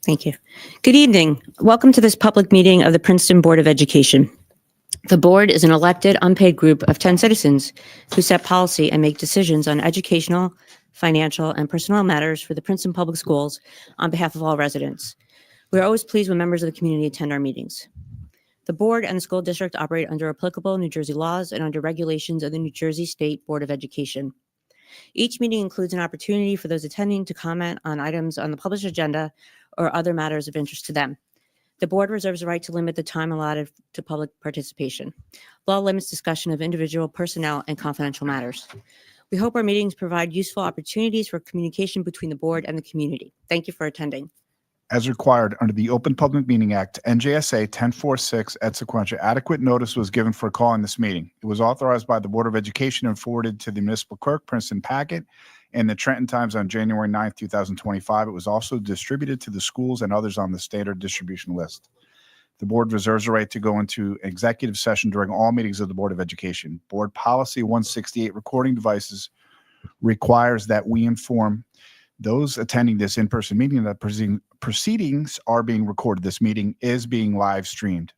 Thank you. Good evening. Welcome to this public meeting of the Princeton Board of Education. The board is an elected, unpaid group of 10 citizens who set policy and make decisions on educational, financial, and personnel matters for the Princeton Public Schools on behalf of all residents. We are always pleased when members of the community attend our meetings. The board and the school district operate under applicable New Jersey laws and under regulations of the New Jersey State Board of Education. Each meeting includes an opportunity for those attending to comment on items on the published agenda or other matters of interest to them. The board reserves the right to limit the time allotted to public participation. Law limits discussion of individual personnel and confidential matters. We hope our meetings provide useful opportunities for communication between the board and the community. Thank you for attending. As required under the Open Public Meeting Act, NJSA 1046 et sequentia, adequate notice was given for calling this meeting. It was authorized by the Board of Education and forwarded to the municipal clerk, Princeton Packet, and the Trenton Times on January 9th, 2025. It was also distributed to the schools and others on the standard distribution list. The board reserves the right to go into executive session during all meetings of the Board of Education. Board Policy 168, recording devices, requires that we inform those attending this in-person meeting that proceedings are being recorded. This meeting is being live streamed.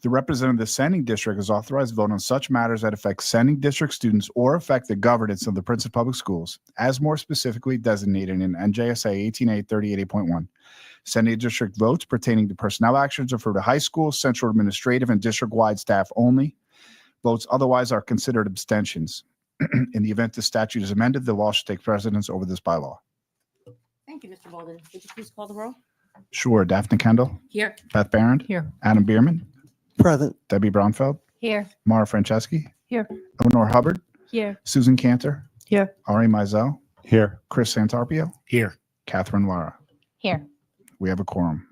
The representative of the sending district is authorized to vote on such matters that affect sending district students or affect the governance of the Princeton Public Schools, as more specifically designated in NJSA 18A38.1. Sending district votes pertaining to personnel actions refer to high school, central administrative, and district-wide staff only. Votes otherwise are considered abstentions. In the event the statute is amended, the law should take precedence over this bylaw. Thank you, Mr. Bolden. Would you please call the roll? Sure. Daphne Kendall. Here. Beth Barrett. Here. Adam Bierman. Present. Debbie Braunfeld. Here. Mara Franceschi. Here. Eleanor Hubbard. Here. Susan Cantor. Here. Ari Mizell. Here. Chris Santarpio. Here. Catherine Lara. Here. We have a quorum.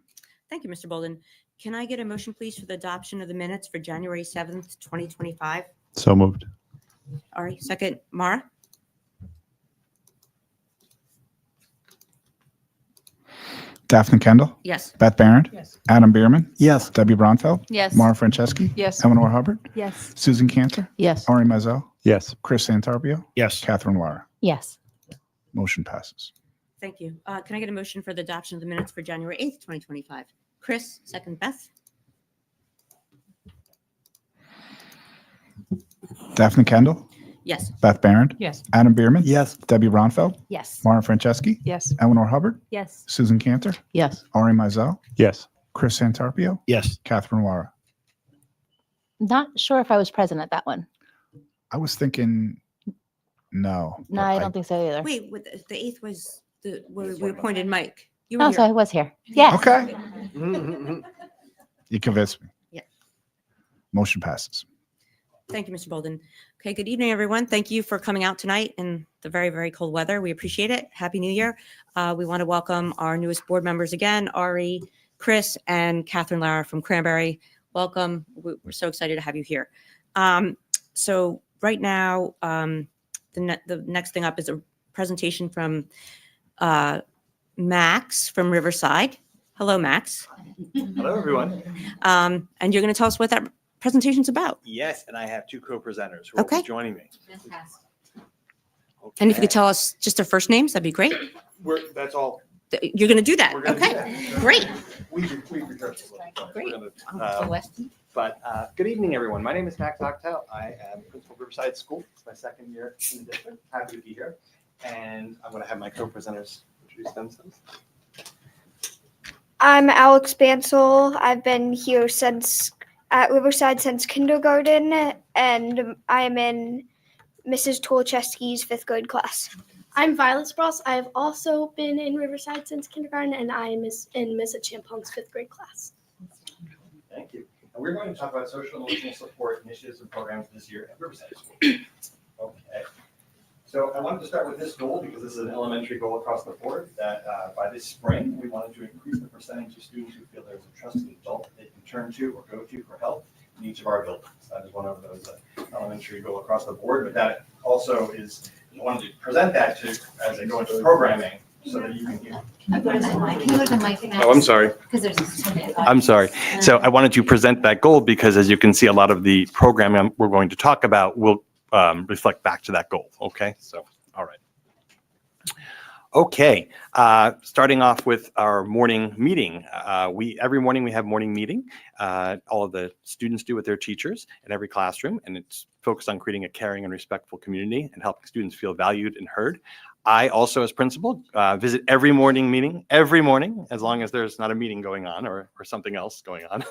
Thank you, Mr. Bolden. Can I get a motion, please, for the adoption of the minutes for January 7th, 2025? So moved. Ari, second. Mara? Daphne Kendall. Yes. Beth Barrett. Yes. Adam Bierman. Yes. Debbie Braunfeld. Yes. Mara Franceschi. Yes. Eleanor Hubbard. Yes. Susan Cantor. Yes. Ari Mizell. Yes. Chris Santarpio. Yes. Catherine Lara. Yes. Motion passes. Thank you. Can I get a motion for the adoption of the minutes for January 8th, 2025? Chris, second. Beth? Daphne Kendall. Yes. Beth Barrett. Yes. Adam Bierman. Yes. Debbie Braunfeld. Yes. Mara Franceschi. Yes. Eleanor Hubbard. Yes. Susan Cantor. Yes. Ari Mizell. Yes. Chris Santarpio. Yes. Catherine Lara. Not sure if I was present at that one. I was thinking no. No, I don't think so either. Wait, the 8th was where we appointed Mike. You were Oh, here. so I was here. Yes. Okay. You convinced me. Yeah. Motion passes. Thank you, Mr. Bolden. Okay, good evening, everyone. Thank you for coming out tonight in the very, very cold weather. We appreciate it. Happy New Year. We want to welcome our newest board members again, Ari, Chris, and Catherine Lara from Cranberry. Welcome. We're so excited to have you here. So right now, the next thing up is a presentation from Max from Riverside. Hello, Max. Hello, everyone. And you're going to tell us what that presentation's about. Yes, and I have two co-presenters who will Okay. be joining me. And if you could tell us just their first names, that'd be great. That's all. You're going to do that. We're gonna do Okay, that. great. We rehearsed a little, but Great. we're gonna, good evening, everyone. My name is Max Octel. I am principal of Riverside School. It's my second year in the district. Happy to be here. And I'm going to have my co-presenters introduce themselves. I'm Alex Bansel. I've been here at Riverside since kindergarten, and I am in Mrs. Tolchewski's 5th grade class. I'm Violet Spross. I've also been in Riverside since kindergarten, and I am in Miss Champong's 5th grade class. Thank you. And we're going to talk about social and emotional support initiatives and programs this year at Riverside School. Okay. So I wanted to start with this goal because this is an elementary goal across the board that by this spring, we wanted to increase the percentage of students who feel there's a trusted adult that they can turn to or go to for help in each of our buildings. That is one of those elementary goal across the board, but that also is, I wanted to present that to as I go into programming so that you can hear. Oh, I'm sorry. I'm sorry. So I wanted to present that goal because as you can see, a lot of the programming we're going to talk about will reflect back to that goal. Okay, so, all right. Okay, starting off with our morning meeting. Every morning we have morning meeting. All of the students do with their teachers in every classroom, and it's focused on creating a caring and respectful community and helping students feel valued and heard. I also, as principal, visit every morning meeting, every morning, as long as there's not a meeting going on or something else going on.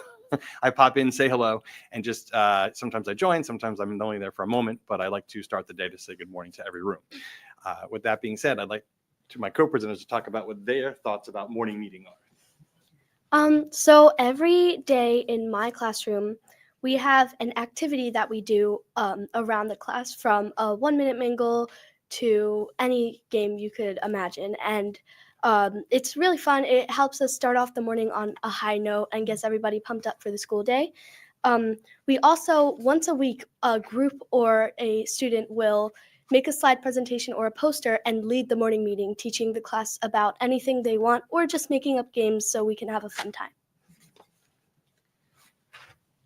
I pop in, say hello, and just sometimes I join, sometimes I'm only there for a moment, but I like to start the day to say good morning to every room. With that being said, I'd like to my co-presenters to talk about what their thoughts about morning meeting are. So every day in my classroom, we have an activity that we do around the class, from a 1-minute mingle to any game you could imagine. And it's really fun. It helps us start off the morning on a high note and gets everybody pumped up for the school day. We also, once a week, a group or a student will make a slide presentation or a poster and lead the morning meeting, teaching the class about anything they want or just making up games so we can have a fun time.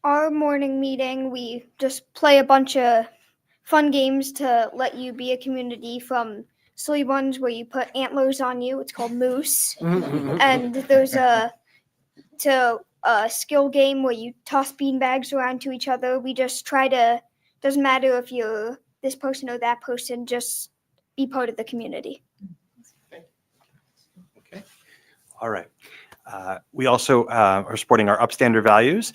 Our morning meeting, we just play a bunch of fun games to let you be a community, from silly ones where you put antlers on you. It's called Moose. And there's a skill game where you toss beanbags around to each other. We just try to, doesn't matter if you're this person or that person, just be part of the community. Okay. All right. We also are supporting our upstander values.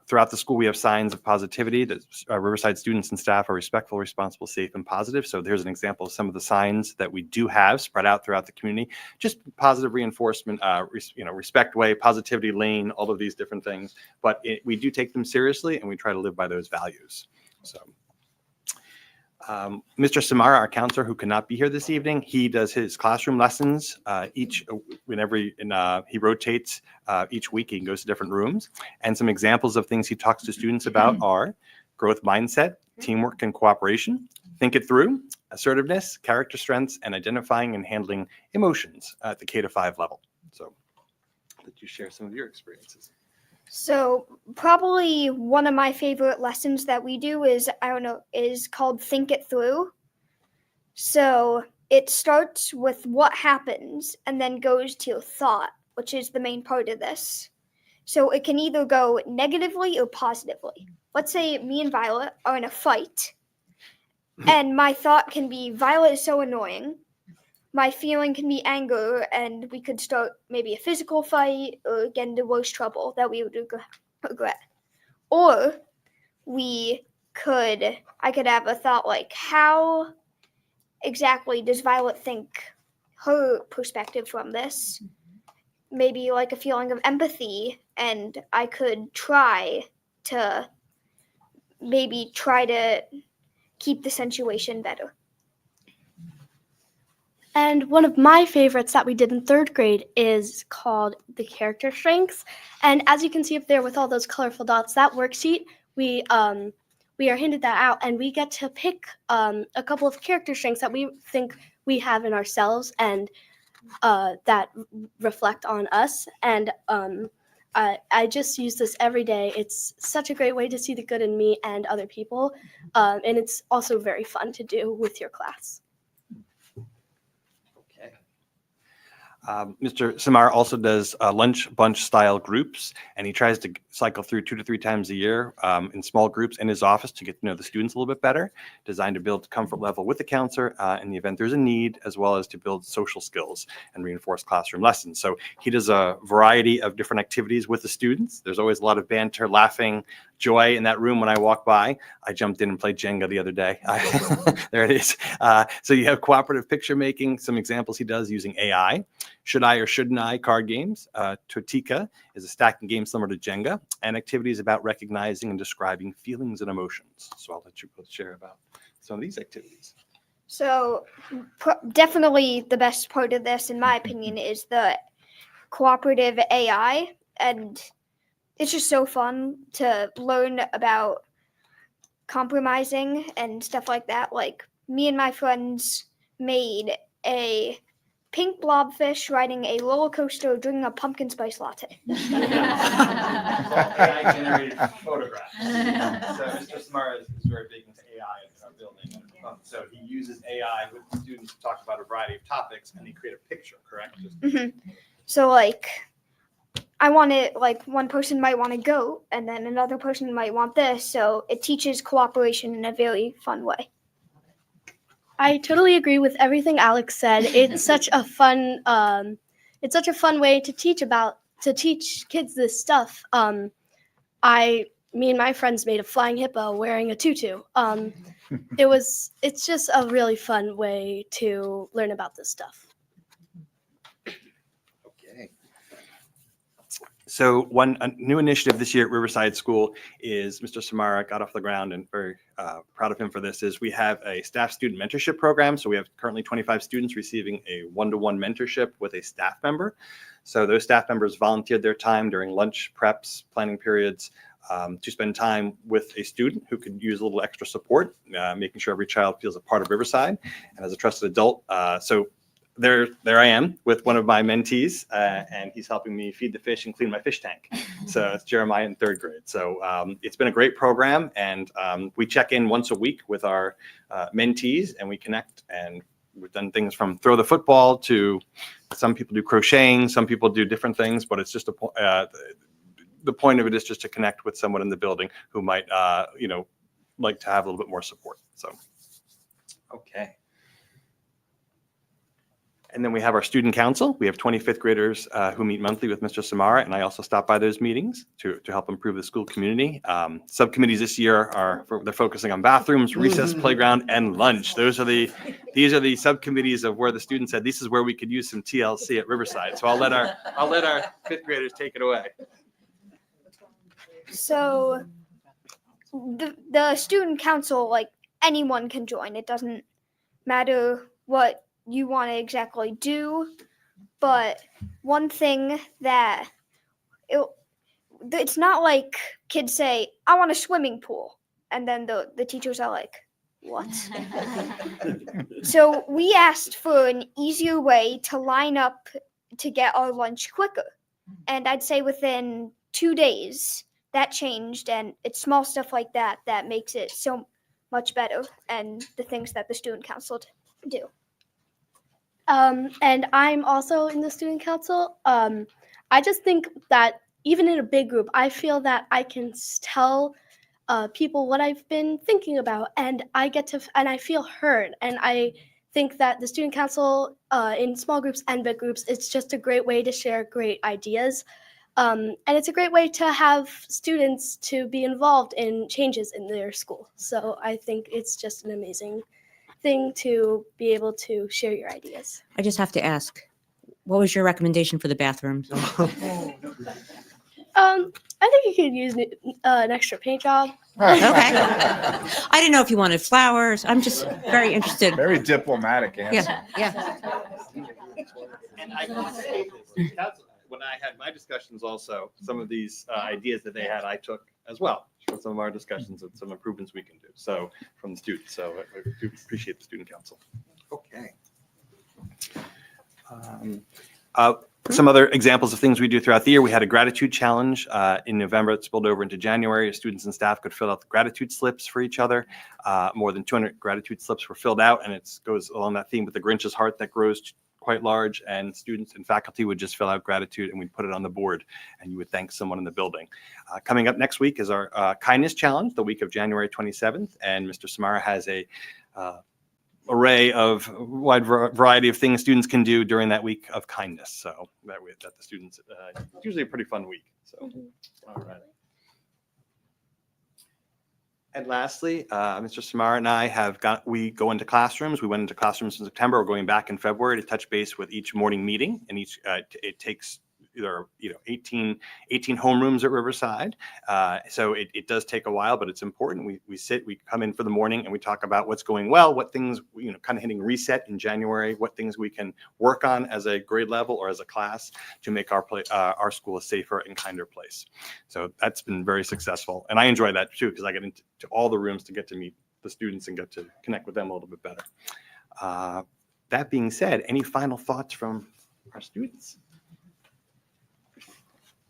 Throughout the school, we have signs of positivity that Riverside students and staff are respectful, responsible, safe, and positive. So there's an example of some of the signs that we do have spread out throughout the community. Just positive reinforcement, respect way, positivity lane, all of these different things. But we do take them seriously, and we try to live by those values. So. Mr. Samara, our counselor, who cannot be here this evening, he does his classroom lessons he rotates each week. He goes to different rooms, and some examples of things he talks to students about are growth mindset, teamwork and cooperation, think it through, assertiveness, character strengths, and identifying and handling emotions at the K-5 level. So, let you share some of your experiences. So probably one of my favorite lessons that we do is called Think It Through. So it starts with what happens and then goes to thought, which is the main part of this. So it can either go negatively or positively. Let's say me and Violet are in a fight, and my thought can be, Violet is so annoying. My feeling can be anger, and we could start maybe a physical fight or get into worse trouble that we would regret. Or I could have a thought like, how exactly does Violet think her perspective from this? Maybe like a feeling of empathy, and I could try to keep the situation better. And one of my favorites that we did in 3rd grade is called the character strengths. And as you can see up there with all those colorful dots, that worksheet, we are handed that out, and we get to pick a couple of character strengths that we think we have in ourselves and that reflect on us. And I just use this every day. It's such a great way to see the good in me and other people. And it's also very fun to do with your class. Mr. Samar also does lunch bunch style groups, and he tries to cycle through 2 to 3 times a year in small groups in his office to get to know the students a little bit better, designed to build comfort level with the counselor in the event there's a need, as well as to build social skills and reinforce classroom lessons. So he does a variety of different activities with the students. There's always a lot of banter, laughing, joy in that room when I walk by. I jumped in and played Jenga the other day. There it is. So you have cooperative picture making, some examples he does using AI. Should I or shouldn't I card games. Totika is a stacking game similar to Jenga, and activities about recognizing and describing feelings and emotions. So I'll let you both share about some of these activities. So definitely the best part of this, in my opinion, is the cooperative AI. And it's just so fun to learn about compromising and stuff like that. Like, me and my friends made a pink blobfish riding a roller coaster drinking a pumpkin spice latte. AI-generated photographs. So Mr. Samara is very big into AI in our building. So he uses AI with the students to talk about a variety of topics, and they create a picture, correct? So like, I want it, like one person might want a goat and then another person might want this. So it teaches cooperation in a very fun way. I totally agree with everything Alex said. It's such a fun way to teach kids this stuff. Me and my friends made a flying hippo wearing a tutu. It's just a really fun way to learn about this stuff. Okay. So a new initiative this year at Riverside School is Mr. Samara got off the ground, and very proud of him for this, is we have a staff student mentorship program. So we have currently 25 students receiving a one-to-one mentorship with a staff member. So those staff members volunteered their time during lunch preps, planning periods, to spend time with a student who could use a little extra support, making sure every child feels a part of Riverside. And as a trusted adult, so there I am with one of my mentees, and he's helping me feed the fish and clean my fish tank. So it's Jeremiah in 3rd grade. So it's been a great program, and we check in once a week with our mentees, and we connect, and we've done things from throw the football to some people do crocheting, some people do different things, but it's just the point of it is just to connect with someone in the building who might like to have a little bit more support. So okay. And then we have our student council. We have 25th graders who meet monthly with Mr. Samara, and I also stop by those meetings to help improve the school community. Subcommittees this year they're focusing on bathrooms, recess, playground, and lunch. These are the subcommittees of where the students said this is where we could use some TLC at Riverside. So I'll let our 5th graders take it away. So the student council, like anyone can join. It doesn't matter what you want to exactly do, but one thing that it's not like kids say, I want a swimming pool, and then the teachers are like, what? So we asked for an easier way to line up to get our lunch quicker, and I'd say within 2 days that changed, and it's small stuff like that that makes it so much better, and the things that the student council do. And I'm also in the student council. I just think that even in a big group, I feel that I can tell people what I've been thinking about, and I feel heard. And I think that the student council in small groups and big groups, it's just a great way to share great ideas. And it's a great way to have students to be involved in changes in their school. So I think it's just an amazing thing to be able to share your ideas. I just have to ask, what was your recommendation for the bathrooms? I think you could use an extra paint job. Okay. I didn't know if you wanted flowers. I'm just very interested. Very diplomatic answer. Yeah. And I can say this, when I had my discussions also, some of these ideas that they had, I took as well from some of our discussions and some improvements we can do. So from the students. So I do appreciate the student council. Okay. Some other examples of things we do throughout the year. We had a gratitude challenge in November. It spilled over into January. Students and staff could fill out the gratitude slips for each other. More than 200 gratitude slips were filled out, and it goes along that theme with the Grinch's heart that grows quite large, and students and faculty would just fill out gratitude, and we'd put it on the board, and you would thank someone in the building. Coming up next week is our kindness challenge, the week of January 27th, and Mr. Samara has a array of wide variety of things students can do during that week of kindness. So that the students, it's usually a pretty fun week. So, all right. And lastly, Mr. Samara and I we go into classrooms. We went into classrooms in September. We're going back in February to touch base with each morning meeting, and it takes either 18 homerooms at Riverside. So it does take a while, but it's important. We come in for the morning and we talk about what's going well, what things, kind of hitting reset in January, what things we can work on as a grade level or as a class to make our school a safer and kinder place. So that's been very successful. And I enjoy that too, because I get into all the rooms to get to meet the students and get to connect with them a little bit better. That being said, any final thoughts from our students?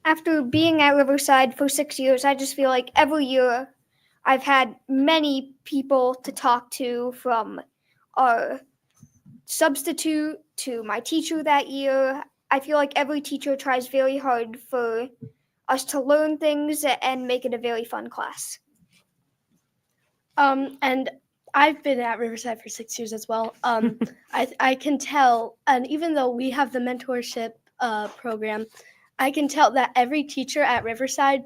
After being at Riverside for 6 years, I just feel like every year I've had many people to talk to, from our substitute to my teacher that year. I feel like every teacher tries very hard for us to learn things and make it a very fun class. And I've been at Riverside for 6 years as well. I can tell, and even though we have the mentorship program, I can tell that every teacher at Riverside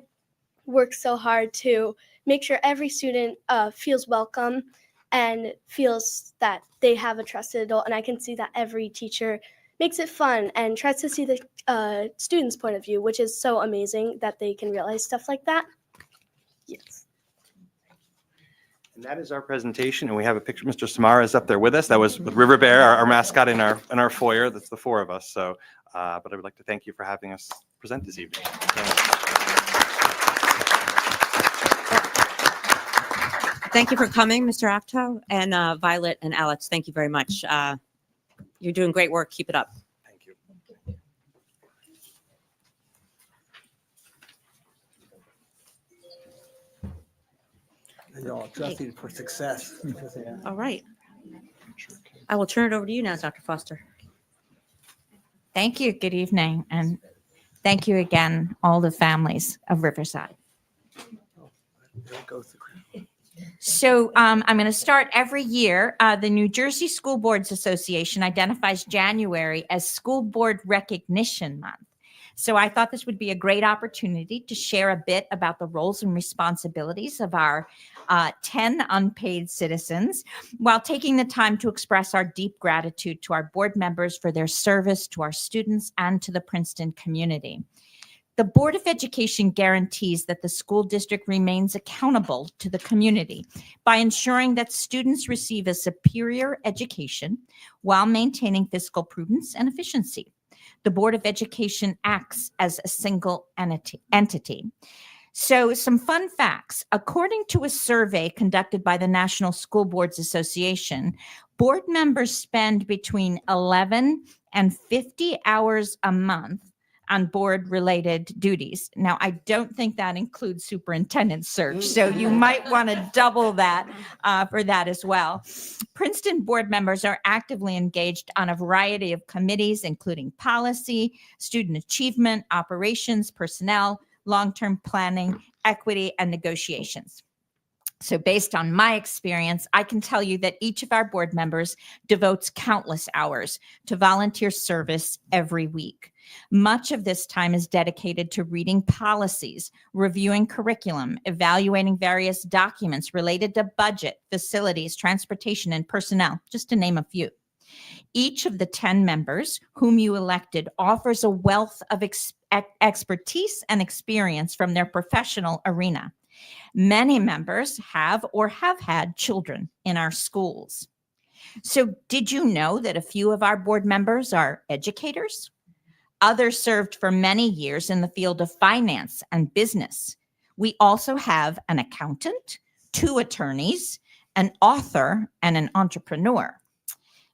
works so hard to make sure every student feels welcome and feels that they have a trusted adult. And I can see that every teacher makes it fun and tries to see the student's point of view, which is so amazing that they can realize stuff like that. Yes. And that is our presentation, and we have a picture. Mr. Samara is up there with us. That was with River Bear, our mascot in our foyer. That's the four of us. So, but I would like to thank you for having us present this evening. Thank you for coming, Mr. Afto, and Violet and Alex. Thank you very much. You're doing great work. Keep it up. Thank you. You're all trusted for success. All right. I will turn it over to you now, Dr. Foster. Thank you. Good evening. And thank you again, all the families of Riverside. There goes the crown. So I'm going to start every year. The New Jersey School Boards Association identifies January as School Board Recognition Month. So I thought this would be a great opportunity to share a bit about the roles and responsibilities of our 10 unpaid citizens, while taking the time to express our deep gratitude to our board members for their service to our students and to the Princeton community. The Board of Education guarantees that the school district remains accountable to the community by ensuring that students receive a superior education while maintaining fiscal prudence and efficiency. The Board of Education acts as a single entity. So some fun facts. According to a survey conducted by the National School Boards Association, board members spend between 11 and 50 hours a month on board-related duties. Now, I don't think that includes superintendent search, so you might want to double that for that as well. Princeton board members are actively engaged on a variety of committees, including policy, student achievement, operations, personnel, long-term planning, equity, and negotiations. So based on my experience, I can tell you that each of our board members devotes countless hours to volunteer service every week. Much of this time is dedicated to reading policies, reviewing curriculum, evaluating various documents related to budget, facilities, transportation, and personnel, just to name a few. Each of the 10 members whom you elected offers a wealth of expertise and experience from their professional arena. Many members have or have had children in our schools. So did you know that a few of our board members are educators? Others served for many years in the field of finance and business. We also have an accountant, 2 attorneys, an author, and an entrepreneur.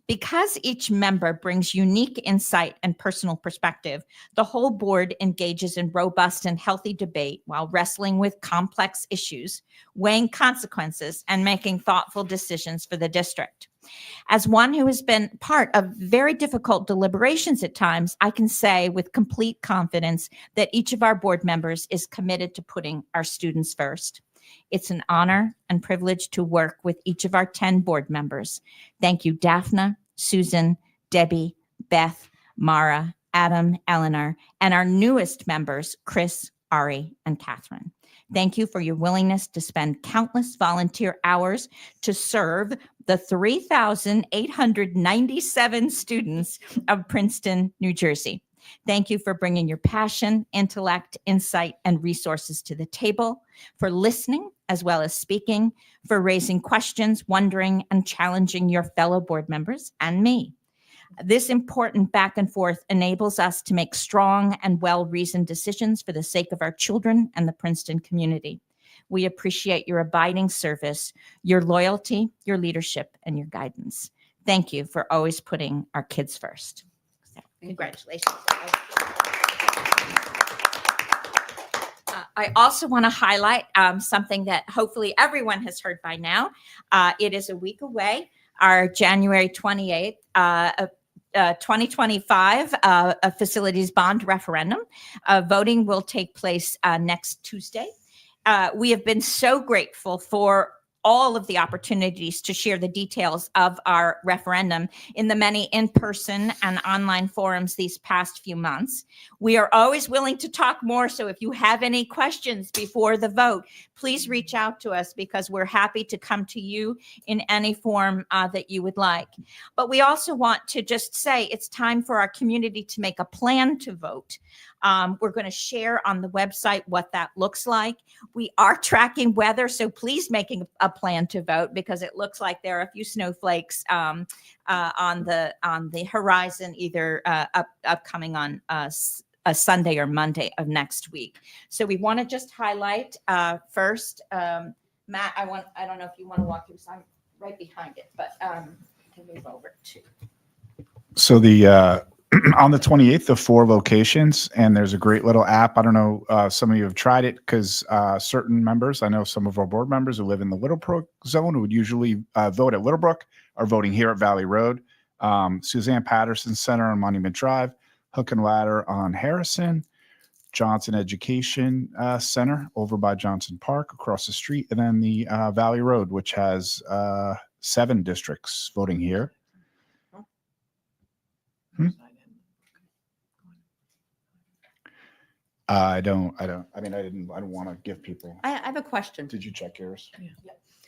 Because each member brings unique insight and personal perspective, the whole board engages in robust and healthy debate while wrestling with complex issues, weighing consequences, and making thoughtful decisions for the district. As one who has been part of very difficult deliberations at times, I can say with complete confidence that each of our board members is committed to putting our students first. It's an honor and privilege to work with each of our 10 board members. Thank you, Daphne, Susan, Debbie, Beth, Mara, Adam, Eleanor, and our newest members, Chris, Ari, and Catherine. Thank you for your willingness to spend countless volunteer hours to serve the 3,897 students of Princeton, New Jersey. Thank you for bringing your passion, intellect, insight, and resources to the table, for listening as well as speaking, for raising questions, wondering, and challenging your fellow board members and me. This important back and forth enables us to make strong and well-reasoned decisions for the sake of our children and the Princeton community. We appreciate your abiding service, your loyalty, your leadership, and your guidance. Thank you for always putting our kids first. So, congratulations. I also want to highlight something that hopefully everyone has heard by now. It is a week away, our January 28th, 2025 facilities bond referendum. Voting will take place next Tuesday. We have been so grateful for all of the opportunities to share the details of our referendum in the many in-person and online forums these past few months. We are always willing to talk more, so if you have any questions before the vote, please reach out to us because we're happy to come to you in any form that you would like. But we also want to just say it's time for our community to make a plan to vote. We're going to share on the website what that looks like. We are tracking weather, so please make a plan to vote because it looks like there are a few snowflakes on the horizon, either upcoming on a Sunday or Monday of next week. So we want to just highlight first, Matt. I don't know if you want to walk through. So I'm right behind it, but can move over to. So the on the 28th, the 4 locations, and there's a great little app. I don't know, some of you have tried it because certain members, I know some of our board members who live in the Littlebrook zone who would usually vote at Littlebrook are voting here at Valley Road. Suzanne Patterson Center on Monument Drive, Hook and Ladder on Harrison, Johnson Education Center over by Johnson Park across the street, and then the Valley Road, which has 7 districts voting here. I don't want to give people. I have a question. Did you check yours?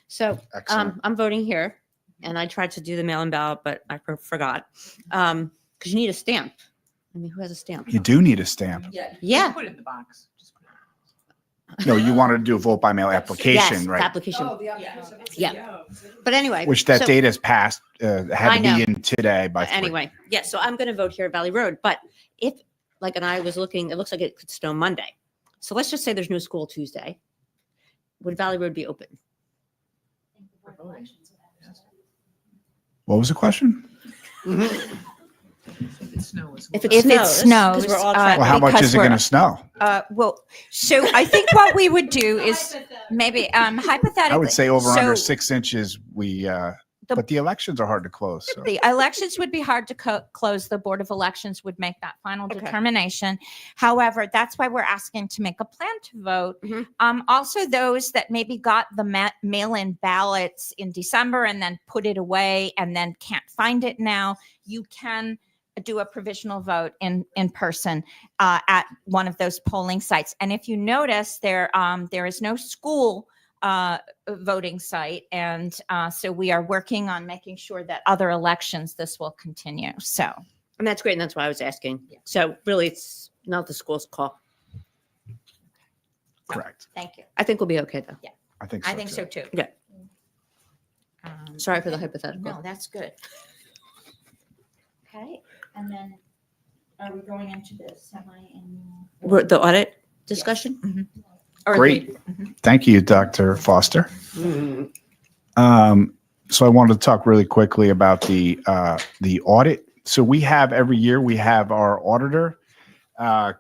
So Excellent. I'm voting here, and I tried to do the mail-in ballot, but I forgot. Because you need a stamp. I mean, who has a stamp? You do need a stamp. Yeah. Put it in the box. Just put it No, you wanted to do a vote by mail application, Yes, right? application. Oh, the application. Yeah. But anyway. Which that so- date has passed, had I to know. be in today by 3. Anyway, yeah, so I'm going to vote here at Valley Road. But if, like, and I was looking, it looks like it could snow Monday. So let's just say there's no school Tuesday. Would Valley Road be open? What was the question? If it snows. If If it snows, because we're all uh, Well, how much because is it we're- going to snow? So I think what we would do is maybe hypothetically. I would say over under so 6 inches. But the elections are hard to close. So. The elections would be hard to close. The Board of Elections would make that final Okay. determination. However, that's why we're asking to make a plan to vote. Mhm. Also, those that maybe got the mail-in ballots in December and then put it away and then can't find it now, you can do a provisional vote in person at one of those polling sites. And if you notice, there is no school voting site, and so we are working on making sure that other elections this will continue. So And that's great. And that's why I was asking. So really, it's not the school's call. Correct. thank you. I think we'll be okay, though. I think so. I think so too. Yeah. Sorry for the okay. hypothetical. No, that's good. Okay, and then are we going into the semi-annual? The audit discussion? Mhm. Or Great. Thank you, Dr. Foster. Mhm. So I wanted to talk really quickly about the audit. So we have every year, we have our auditor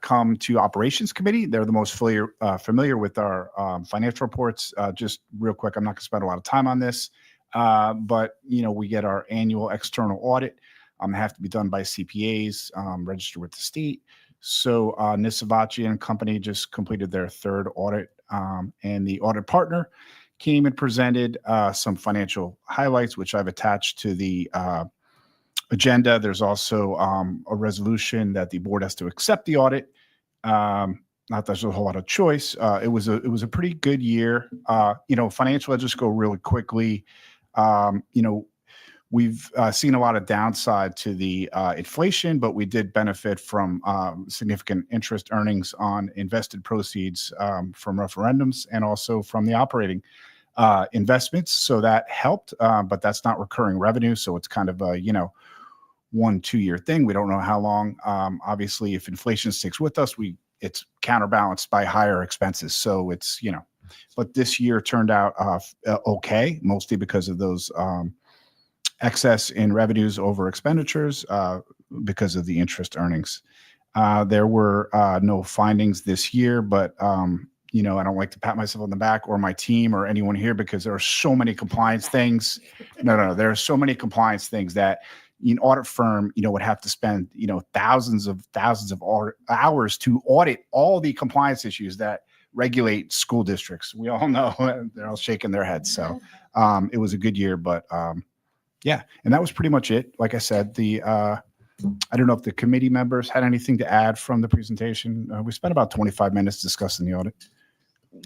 come to operations committee. They're the most familiar with our financial reports. Just real quick, I'm not going to spend a lot of time on this, but we get our annual external audit. Have to be done by CPAs, registered with the state. So Nisavachi and company just completed their 3rd audit, and the audit partner came and presented some financial highlights, which I've attached to the agenda. There's also a resolution that the board has to accept the audit. Not that there's a whole lot of choice. It was a pretty good year. Financial, I'll just go really quickly. We've seen a lot of downside to the inflation, but we did benefit from significant interest earnings on invested proceeds from referendums and also from the operating investments. So that helped, but that's not recurring revenue. So it's kind of a 1-2 year thing. We don't know how long. Obviously, if inflation sticks with us, it's counterbalanced by higher expenses. So it's but this year turned out okay, mostly because of those. Excess in revenues over expenditures because of the interest earnings. There were no findings this year, but I don't like to pat myself on the back or my team or anyone here because there are so many compliance things. No. There are so many compliance things that an audit firm, would have to spend, thousands of hours to audit all the compliance issues that regulate school districts. We all know they're all shaking their heads. So it was a good year, but yeah, and that was pretty much it. Like I said, I don't know if the committee members had anything to add from the presentation. We spent about 25 minutes discussing the audit.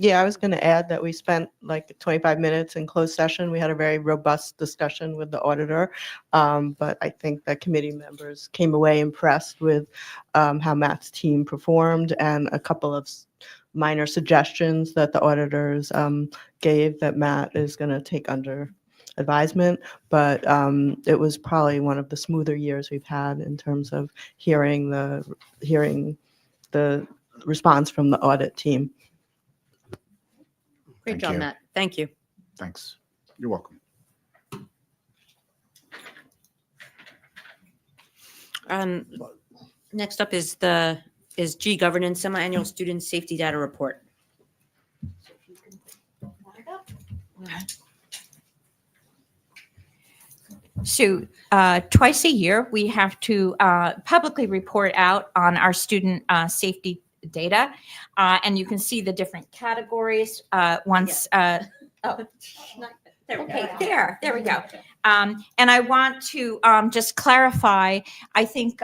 Yeah, I was going to add that we spent like 25 minutes in closed session. We had a very robust discussion with the auditor, but I think that committee members came away impressed with how Matt's team performed and a couple of minor suggestions that the auditors gave that Matt is going to take under advisement. But it was probably one of the smoother years we've had in terms of hearing the response from the audit team. Great Thank job, you. Matt. Thank you. Thanks. You're welcome. Next up is G Governance Semi-Annual Student Safety Data Report. So twice a year, we have to publicly report out on our student safety data. And you can see the different categories once. There we go. And I want to just clarify, I think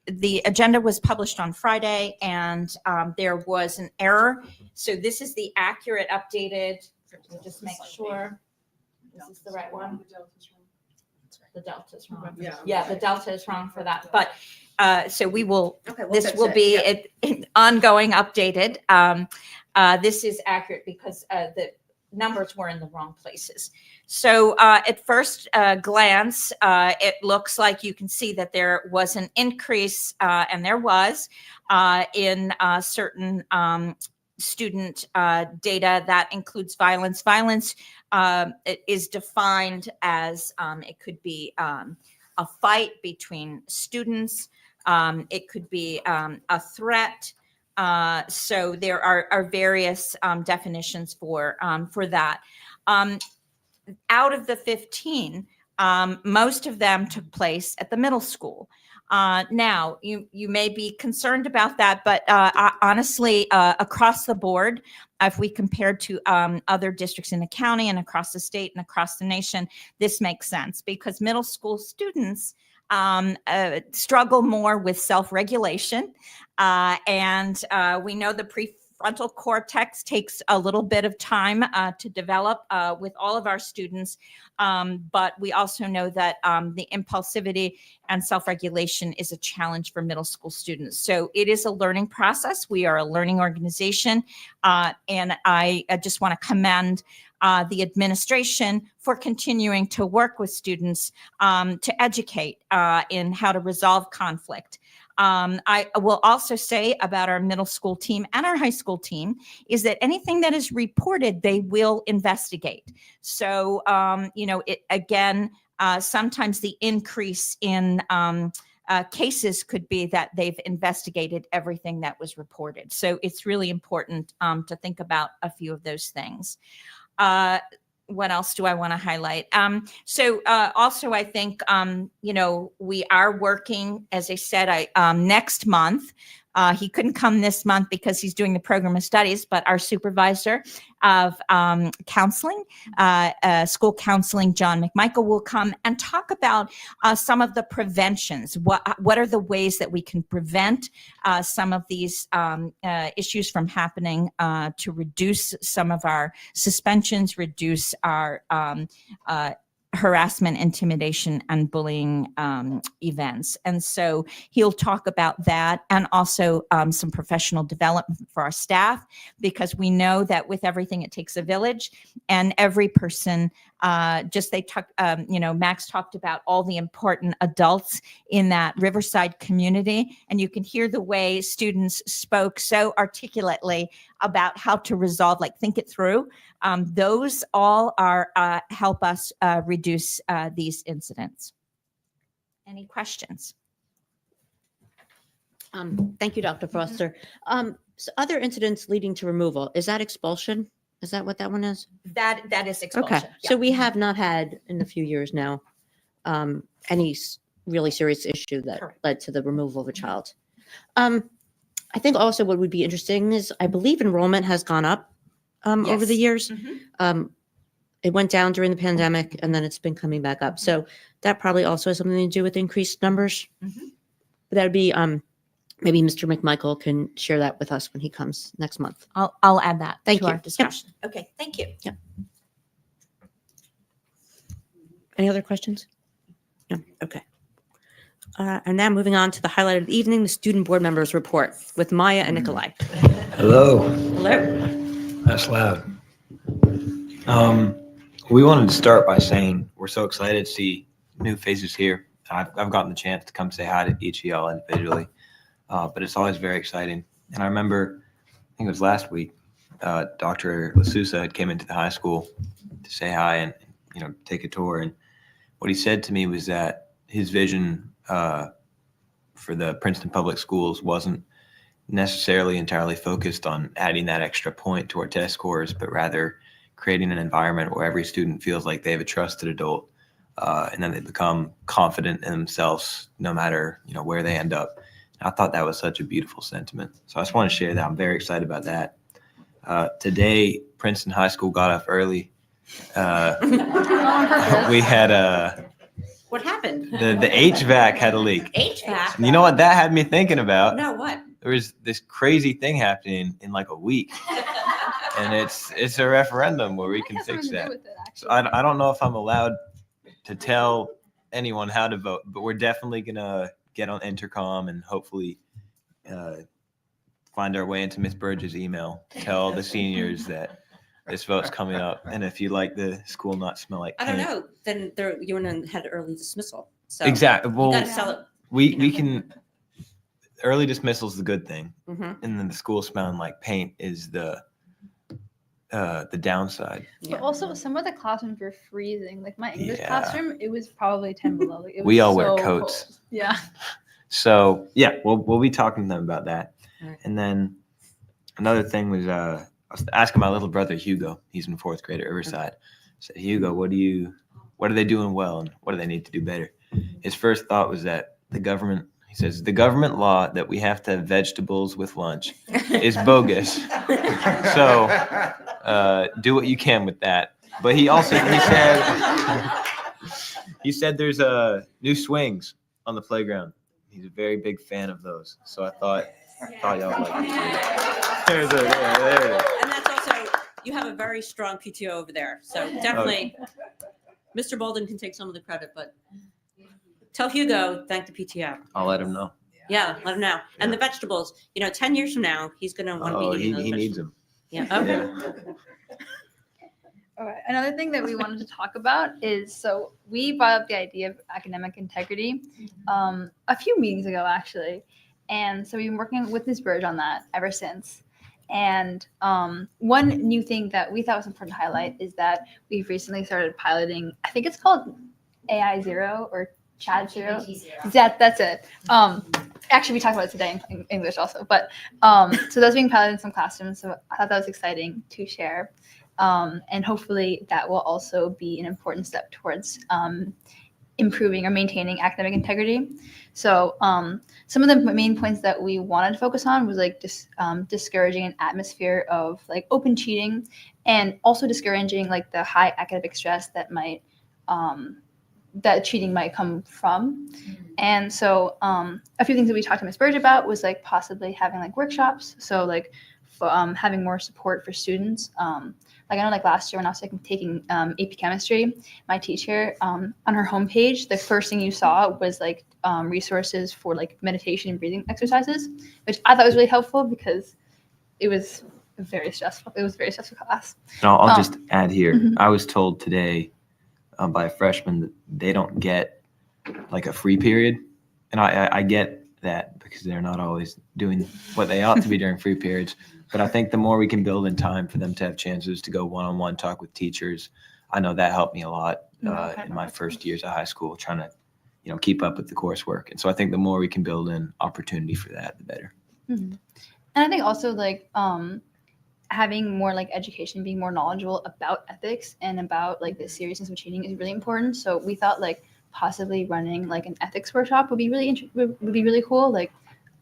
the agenda was published on Friday and there was an error. So this is the accurate, updated, just make sure this is the right one. The delta is wrong. Yeah, the delta is wrong for that. But so we will, this will be an ongoing updated. This is accurate because the numbers were in the wrong places. So at first glance, it looks like you can see that there was an increase, and there was, in certain student data that includes violence. Violence it is defined as it could be a fight between students. It could be a threat. So there are various definitions for that. Out of the 15, most of them took place at the middle school. Now, you may be concerned about that, but honestly, across the board, if we compared to other districts in the county and across the state and across the nation, this makes sense because middle school students struggle more with self-regulation. And we know the prefrontal cortex takes a little bit of time to develop with all of our students. But we also know that the impulsivity and self-regulation is a challenge for middle school students. So it is a learning process. We are a learning organization. And I just want to commend the administration for continuing to work with students to educate in how to resolve conflict. I will also say about our middle school team and our high school team is that anything that is reported, they will investigate. So, sometimes the increase in cases could be that they've investigated everything that was reported. So it's really important to think about a few of those things. What else do I want to highlight? Also, I think, we are working, as I said, next month. He couldn't come this month because he's doing the program of studies, but our supervisor of counseling, school counseling, John McMichael, will come and talk about some of the preventions. What are the ways that we can prevent some of these issues from happening to reduce some of our suspensions, reduce our harassment, intimidation, and bullying events. And so he'll talk about that and also some professional development for our staff, because we know that with everything, it takes a village, and every person, Max talked about all the important adults in that Riverside community, and you can hear the way students spoke so articulately about how to resolve, think it through. Those all are help us reduce these incidents. Any questions? Thank you, Dr. Foster. other incidents leading to removal, is that expulsion? Is that what that one is? That is expulsion. Okay, so we have not had in a few years now any really serious issue that Correct. led to the removal of a child. I think also what would be interesting is I believe enrollment has gone up over the Yes. years. Mhm. It went down during the pandemic and then it's been coming back up. So that probably also has something to do with increased numbers. Mhm. But that would be maybe Mr. McMichael can share that with us when he comes next month. I'll add that Thank to you. our Yep. discussion. Okay, thank you. Any other questions? No. Okay. And now moving on to the highlight of the evening, the student board members report with Maya and Nikolai. Hello. Hello. That's loud. We wanted to start by saying we're so excited to see new faces here. I've gotten the chance to come say hi to each of y'all individually, but it's always very exciting. And I remember, I think it was last week, Dr. LaSousa came into the high school to say hi and take a tour. And what he said to me was that his vision for the Princeton public schools wasn't necessarily entirely focused on adding that extra point to our test scores, but rather creating an environment where every student feels like they have a trusted adult, and then they become confident in themselves no matter where they end up. And I thought that was such a beautiful sentiment. So I just want to share that. I'm very excited about that. Today, Princeton High School got off early. We had What happened? the HVAC had a leak. HVAC. And you know what that had me thinking about? No, what? There was this crazy thing happening in like a week, and it's a referendum where we can fix that. So I don't know if I'm allowed to tell anyone how to vote, but we're definitely gonna get on intercom and hopefully find our way into Miss Burge's email. Tell the seniors that this vote's coming up, and if you like the school not smell like I don't paint. know. Then you wouldn't have had early dismissal. So Exactly. you Well, got to sell it. we can. Early dismissal is the good thing, Mhm. and then the school smelling like paint is the downside. Yeah. But also, some of the classrooms were freezing. Like my English Yeah. classroom, it was probably 10 below. Like, it We was all wear so coats. cold. Yeah. So yeah, we'll be talking to them about that. Alright. And then another thing was I was asking my little brother Hugo. He's in 4th grade at Riverside. I said, Hugo, what are they doing well, and what do they need to do better? His first thought was that he says the government law that we have to have vegetables with lunch is bogus. So do what you can with that. But he said there's new swings on the playground. He's a very big fan of those. So I thought y'all would like to see it. There it is. And that's also, you have a very strong PTO over there. So definitely, Mr. Bolden can take some of the credit, but tell Hugo, thank the PTO. I'll let him know. Yeah, let him know. And the vegetables, 10 years from now, he's going to want to Oh, be eating those he needs vegetables. them. Yeah. Okay. Yeah. Okay. Another thing that we wanted to talk about is, so we brought up the idea of academic integrity a few meetings ago, actually. And so we've been working with Ms. Burge on that ever since. And one new thing that we thought was important to highlight is that we've recently started piloting, I think it's called AI Zero or Chat Zero. That's it. Actually, we talked about it today in English also. But so that's being piloted in some classrooms. So I thought that was exciting to share. And hopefully that will also be an important step towards improving or maintaining academic integrity. So some of the main points that we wanted to focus on was like discouraging an atmosphere of like open cheating, and also discouraging like the high academic stress that might that cheating might come from. And so a few things that we talked to Ms. Burge about was like possibly having like workshops. So like having more support for students. Like I know like last year when I was taking AP chemistry, my teacher on her homepage, the first thing you saw was like resources for like meditation and breathing exercises, which I thought was really helpful because it was very stressful. It was a very stressful class. And I'll just add here, Mhm. I was told today by a freshman that they don't get like a free period. And I get that because they're not always doing what they ought to be during free periods. But I think the more we can build in time for them to have chances to go one-on-one talk with teachers, I know that helped me a lot in my first years of high school, trying to, keep up with the coursework. And so I think the more we can build in opportunity for that, the better. Mhm. And I think also like having more like education, being more knowledgeable about ethics and about like the seriousness of cheating is really important. So we thought like possibly running like an ethics workshop would be really cool. Like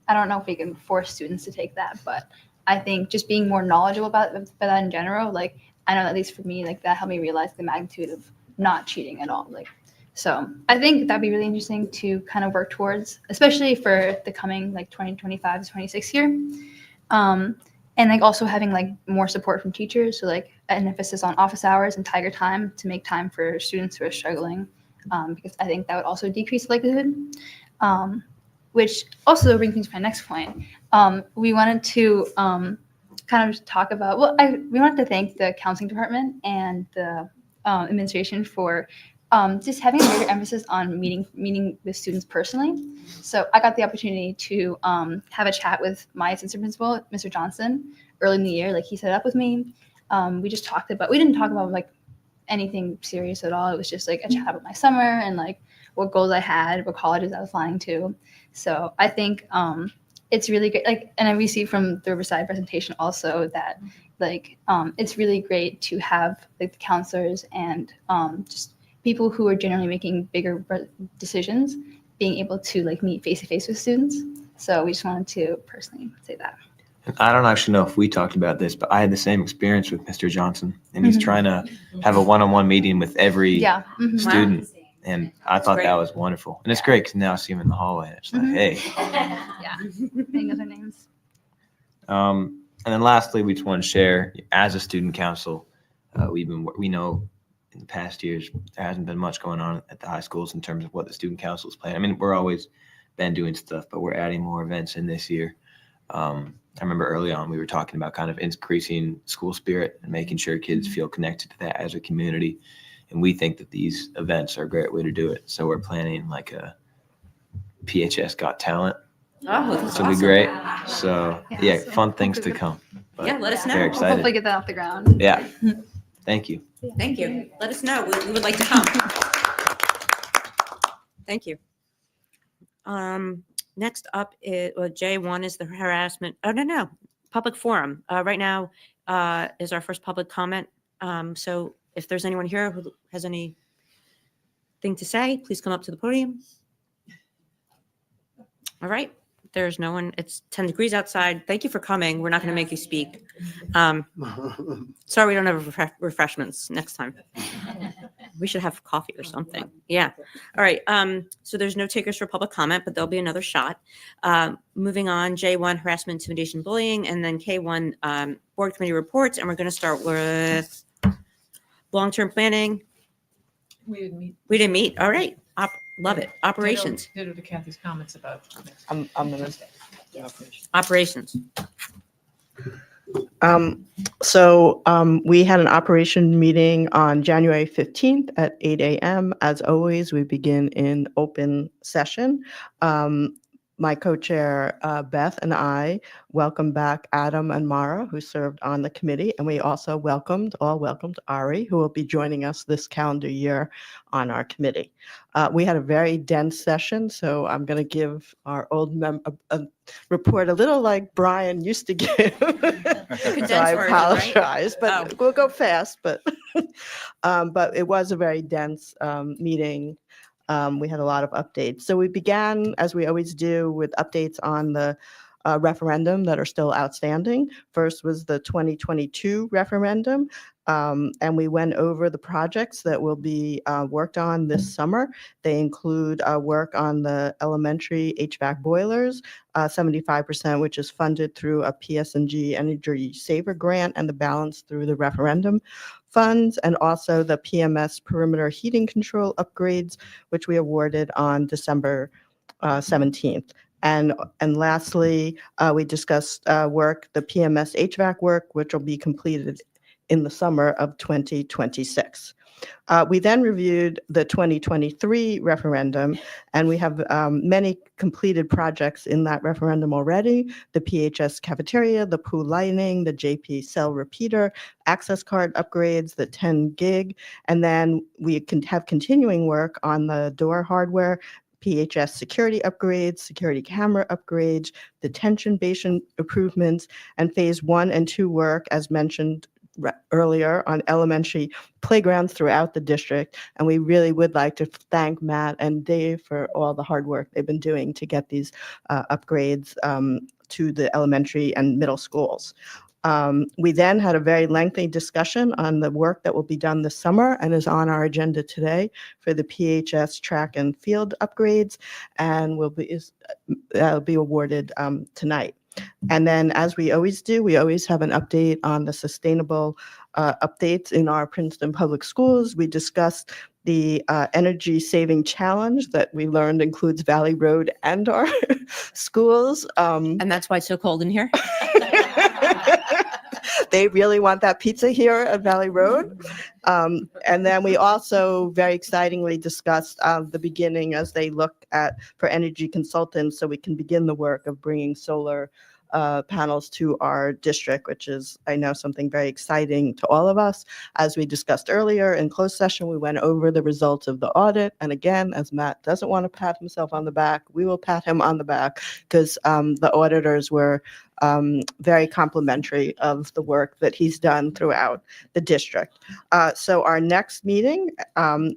I don't know if we can force students to take that, but I think just being more knowledgeable about that in general, like I know at least for me, like that helped me realize the magnitude of not cheating at all. Like so I think that'd be really interesting to kind of work towards, especially for the coming like 2025 to 26 year. And like also having like more support from teachers, so like an emphasis on office hours and tiger time to make time for students who are struggling, because I think that would also decrease the likelihood. Which also brings me to my next point. We wanted to kind of talk about, we wanted to thank the counseling department and the administration for just having a greater emphasis on meeting with students personally. So I got the opportunity to have a chat with my assistant principal, Mr. Johnson, early in the year. Like he set up with me. We just talked about, we didn't talk about like anything serious at all. It was just like a chat about my summer and like what goals I had, what colleges I was flying to. So I think it's really great. Like, and I received from the Riverside presentation also that like it's really great to have like the counselors and just people who are generally making bigger decisions being able to like meet face to face with students. So we just wanted to personally say that. I don't actually know if we talked about this, but I had the same experience with Mr. Johnson, and he's trying to have a one-on-one meeting with every student. And I thought that was wonderful. And it's great because now I see him in the hallway and it's like, hey. Yeah, they know their names. And then lastly, we just want to share, as a student council, we know in the past years, there hasn't been much going on at the high schools in terms of what the student council is planning. I mean, we're always been doing stuff, but we're adding more events in this year. I remember early on, we were talking about kind of increasing school spirit and making sure kids feel connected to that as a community. And we think that these events are a great way to do it. So we're planning like a PHS Got Talent. Oh, that's Which will be great. So yeah, so fun things to come. But Yeah, let us know. very We'll hopefully excited. get that off the ground. Yeah. Thank you. Thank you. Let us know. We would like to come. Thank you. Next up is J1 is the harassment. Oh, no. Public forum. Right now is our first public comment. So if there's anyone here who has anything to say, please come up to the podium. All right. There's no one. It's 10 degrees outside. Thank you for coming. We're not going to make you speak. Sorry, we don't have refreshments next time. We should have coffee or something. Yeah. All right. So there's no takers for public comment, but there'll be another shot. Moving on, J1, harassment, intimidation, bullying, and then K1, board committee reports. And we're going to start with long-term planning. We didn't meet. We didn't meet. All right. Love it. Operations. Ditto to Kathy's comments about. I'm gonna. Operations. We had an operation meeting on January 15th at 8 a.m. As always, we begin in open session. My co-chair, Beth, and I welcome back Adam and Mara, who served on the committee. And we also welcomed Ari, who will be joining us this calendar year on our committee. We had a very dense session, so I'm going to give our old a report a little like Brian used to give. So I apologize, but we'll go fast. But it was a very dense meeting. We had a lot of updates. So we began, as we always do, with updates on the referendum that are still outstanding. First was the 2022 referendum, and we went over the projects that will be worked on this summer. They include work on the elementary HVAC boilers, 75%, which is funded through a PS&G Energy Saver grant, and the balance through the referendum funds, and also the PMS perimeter heating control upgrades, which we awarded on December 17th. And lastly, we discussed the PMS HVAC work, which will be completed in the summer of 2026. We then reviewed the 2023 referendum, and we have many completed projects in that referendum already: the PHS cafeteria, the pool lighting, the JP cell repeater, access card upgrades, the 10 gig, and then we can have continuing work on the door hardware, PHS security upgrades, security camera upgrades, detention basin improvements, and phase 1 and 2 work, as mentioned earlier, on elementary playgrounds throughout the district. And we really would like to thank Matt and Dave for all the hard work they've been doing to get these upgrades to the elementary and middle schools. We then had a very lengthy discussion on the work that will be done this summer and is on our agenda today for the PHS track and field upgrades, and will be awarded tonight. And then, as we always do, we always have an update on the sustainable updates in our Princeton Public Schools. We discussed the energy saving challenge that we learned includes Valley Road and our schools. And that's why it's so cold in here? They really want that pizza here at Valley Road. And then we also very excitingly discussed the beginning as they look for energy consultants so we can begin the work of bringing solar panels to our district, which is, I know, something very exciting to all of us. As we discussed earlier in closed session, we went over the results of the audit. And again, as Matt doesn't want to pat himself on the back, we will pat him on the back because the auditors were very complimentary of the work that he's done throughout the district. So our next meeting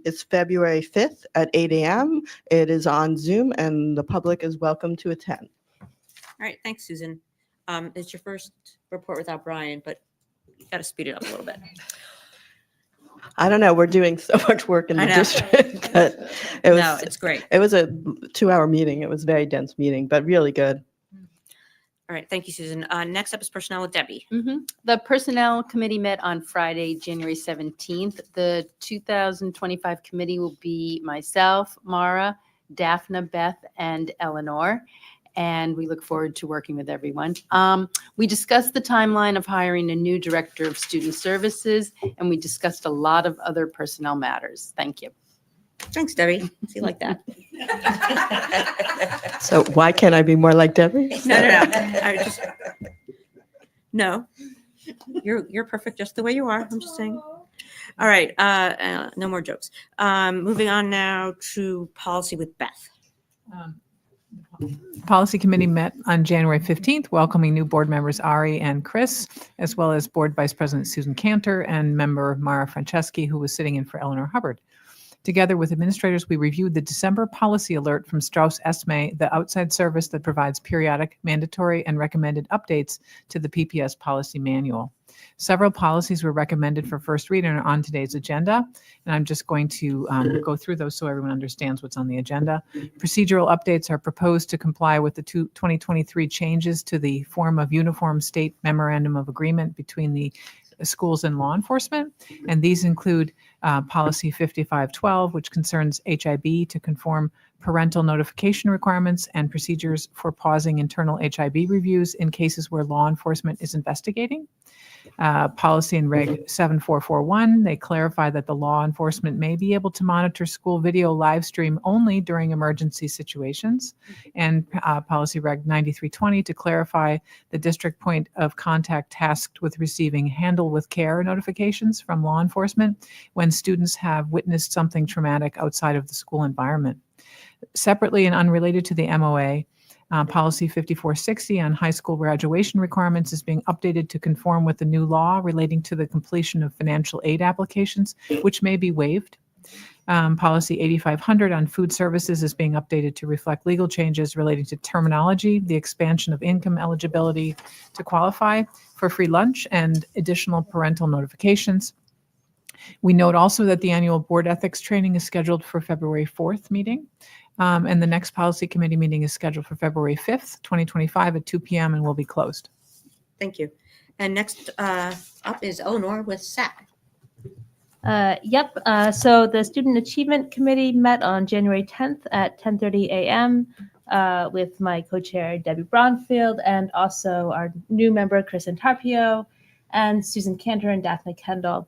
is February 5th at 8 a.m. It is on Zoom and the public is welcome to attend. All right, thanks, Susan. It's your first report without Brian, but you got to speed it up a little bit. I don't know. We're doing so much work in the I know. district. That No, it's great. It was a 2-hour meeting. It was a very dense meeting, but really good. All right, thank you, Susan. Next up is personnel with Debbie. The Personnel Committee met on Friday, January 17th. The 2025 committee will be myself, Mara, Daphne, Beth, and Eleanor. And we look forward to working with everyone. We discussed the timeline of hiring a new director of student services, and we discussed a lot of other personnel matters. Thank you. Thanks, Debbie. See, like that. So why can't I be more like Debbie? No. You're perfect just the way you are. I'm just saying. All right. No more jokes. Moving on now to policy with Beth. Policy Committee met on January 15th, welcoming new board members Ari and Chris, as well as Board Vice President Susan Cantor and member Mara Franceschi, who was sitting in for Eleanor Hubbard. Together with administrators, we reviewed the December policy alert from Strauss Esme, the outside service that provides periodic, mandatory, and recommended updates to the PPS policy manual. Several policies were recommended for first read and are on today's agenda, and I'm just going to go through those so everyone understands what's on the agenda. Procedural updates are proposed to comply with the 2023 changes to the form of uniform state memorandum of agreement between the schools and law enforcement, and these include policy 5512, which concerns HIB to conform parental notification requirements and procedures for pausing internal HIB reviews in cases where law enforcement is investigating. Policy in Reg 7441, they clarify that the law enforcement may be able to monitor school video live stream only during emergency situations. And Policy Reg 9320 to clarify the district point of contact tasked with receiving handle with care notifications from law enforcement when students have witnessed something traumatic outside of the school environment. Separately and unrelated to the MOA, Policy 5460 on high school graduation requirements is being updated to conform with the new law relating to the completion of financial aid applications, which may be waived. Policy 8500 on food services is being updated to reflect legal changes relating to terminology, the expansion of income eligibility to qualify for free lunch, and additional parental notifications. We note also that the annual board ethics training is scheduled for February 4th meeting. And the next policy committee meeting is scheduled for February 5th, 2025 at 2 p.m. and will be closed. Thank you. And next up is Eleanor with SAC. So the Student Achievement Committee met on January 10th at 10:30 a.m. With my co-chair, Debbie Braunfield, and also our new member, Chris Antarpio, and Susan Cantor and Daphne Kendall.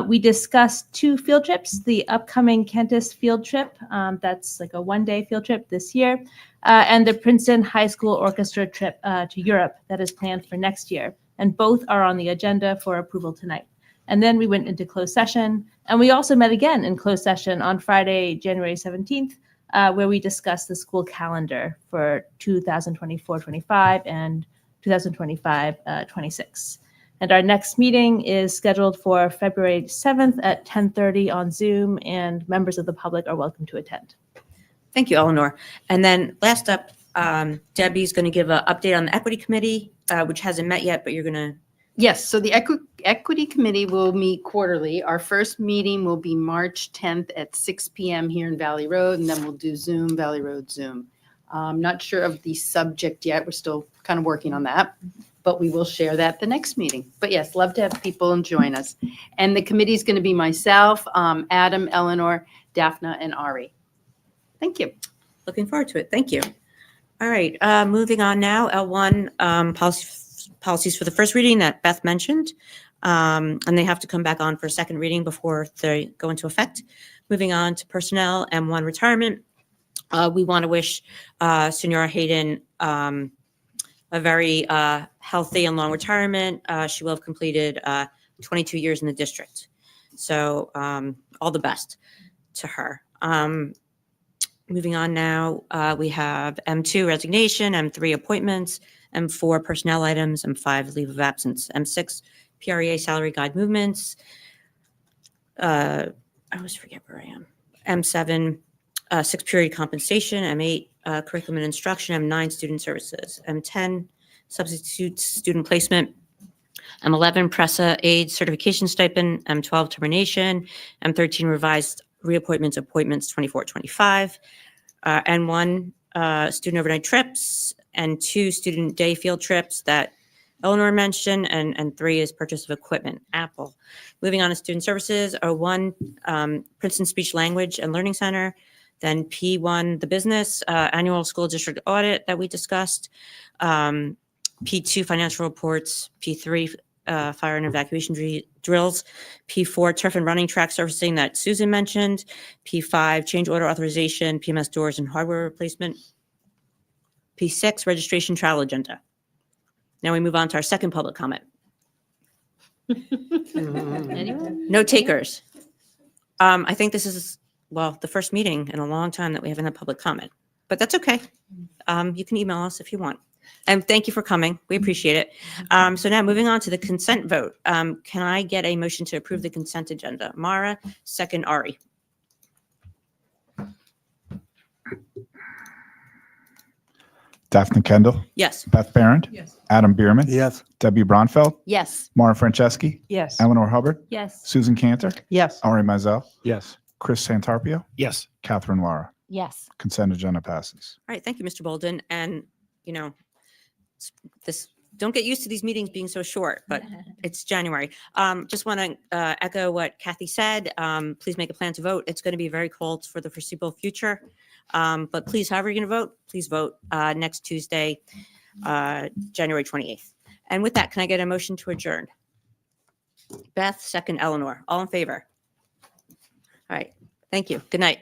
We discussed 2 field trips, the upcoming Cantus field trip, that's like a 1-day field trip this year, and the Princeton High School Orchestra trip to Europe that is planned for next year. And both are on the agenda for approval tonight. And then we went into closed session, and we also met again in closed session on Friday, January 17th, where we discuss the school calendar for 2024-25 and 2025-26. And our next meeting is scheduled for February 7th at 10:30 on Zoom, and members of the public are welcome to attend. Thank you, Eleanor. And then last up, Debbie's going to give an update on the Equity Committee, which hasn't met yet, but you're going to. Yes, so the Equity Committee will meet quarterly. Our first meeting will be March 10th at 6 p.m. here in Valley Road, and then we'll do Zoom, Valley Road, Zoom. I'm not sure of the subject yet. We're still kind of working on that, but we will share that the next meeting. But yes, love to have people join us. And the committee is going to be myself, Adam, Eleanor, Daphna, and Ari. Thank you. Looking forward to it. Thank you. All right, moving on now. L1, policies for the first reading that Beth mentioned, and they have to come back on for a second reading before they go into effect. Moving on to personnel, M1 retirement. We want to wish Senora Hayden a very healthy and long retirement. She will have completed 22 years in the district. So all the best to her. Moving on now, we have M2 resignation, M3 appointments, M4 personnel items, M5 leave of absence, M6 PREA salary guide movements. I always forget where I am. M7 6 period compensation, M8 curriculum and instruction, M9 student services, M10 substitute student placement, M11 PRESA aid certification stipend, M12 termination, M13 revised reappointments, appointments 24-25, N1 student overnight trips, and 2 student day field trips that Eleanor mentioned, and 3 is purchase of equipment, Apple. Moving on to student services, O1 Princeton Speech Language and Learning Center, then P1 the business annual school district audit that we discussed, P2 financial reports, P3 fire and evacuation drills, P4 turf and running track surfacing that Susan mentioned, P5 change order authorization, PMS doors and hardware replacement, P6 registration travel agenda. Now we move on to our second public comment. Anyone? No takers. I think this is, well, the first meeting in a long time that we haven't had public comment, but that's okay. You can email us if you want. And thank you for coming. We appreciate it. So now moving on to the consent vote. Can I get a motion to approve the consent agenda? Mara, second Ari. Daphne Kendall, Yes. Beth Barron, Yes. Adam Bierman, Yes. Debbie Bronfeld, Yes. Mara Franceschi, Yes. Eleanor Hubbard, Yes. Susan Cantor, Yes. Ari Mizell, Yes. Chris Santarpio, Yes. Catherine Lara. Yes. Consent agenda passes. All right. Thank you, Mr. Bolden. And, you know, don't get used to these meetings being so short, but it's January. Just want to echo what Kathy said. Please make a plan to vote. It's going to be very cold for the foreseeable future. But please, however you're going to vote, please vote next Tuesday, January 28th. And with that, can I get a motion to adjourn? Beth, second Eleanor. All in favor? All right. Thank you. Good night.